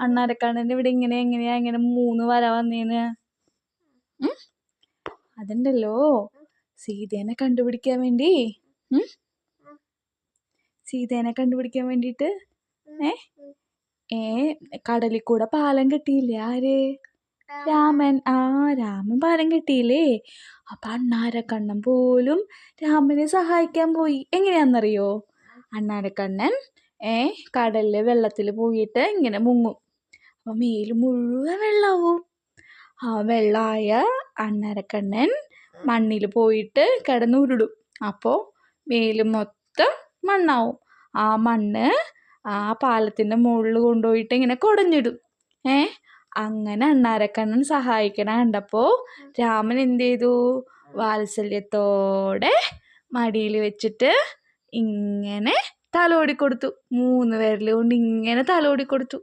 അണ്ണാരക്കണ്ണൻ്റെ ഇവിടെ എങ്ങനെയാ ഇങ്ങനെ 3 വര വന്നേന്ന്? അതുണ്ടല്ലോ സീതേനെ കണ്ടുപിടിക്കാൻ വേണ്ടിയിട്ട് കടലിൽ കൂടെ പാലം കെട്ടിയില്ലേ ആര്? രാമൻ. രാമൻ പാലം കെട്ടിയില്ലേ? അപ്പൊ അണ്ണാരക്കണ്ണൻ പോലും രാമനെ സഹായിക്കാൻ പോയി. എങ്ങനെയാന്നറിയോ? അണ്ണാരക്കണ്ണൻ കടലിലെ വെള്ളത്തിൽ പോയിട്ട് ഇങ്ങനെ മുങ്ങും. അപ്പൊ മേല് മുഴുവൻ വെള്ളാവും. വെള്ളായ അണ്ണാരക്കണ്ണൻ മണ്ണിൽ പോയിട്ട് കിടന്നുരുടും. അപ്പോൾ മേല് മൊത്തം മണ്ണാവും. ആ മണ്ണ് ആ പാലത്തിൻ്റെ മുകളിൽ കൊണ്ടുപോയിട്ട് ഇങ്ങനെ കുടഞ്ഞിടും. അങ്ങനെ അണ്ണാരക്കണ്ണൻ സഹായിക്കണ കണ്ടപ്പോൾ രാമൻ എന്ത് ചെയ്തു? വാത്സല്യത്തോടെ മടിയിൽ വെച്ചിട്ട് ഇങ്ങനെ തലോടി കൊടുത്തു. 3 വിരൽ കൊണ്ട് ഇങ്ങനെ തലോടി കൊടുത്തു.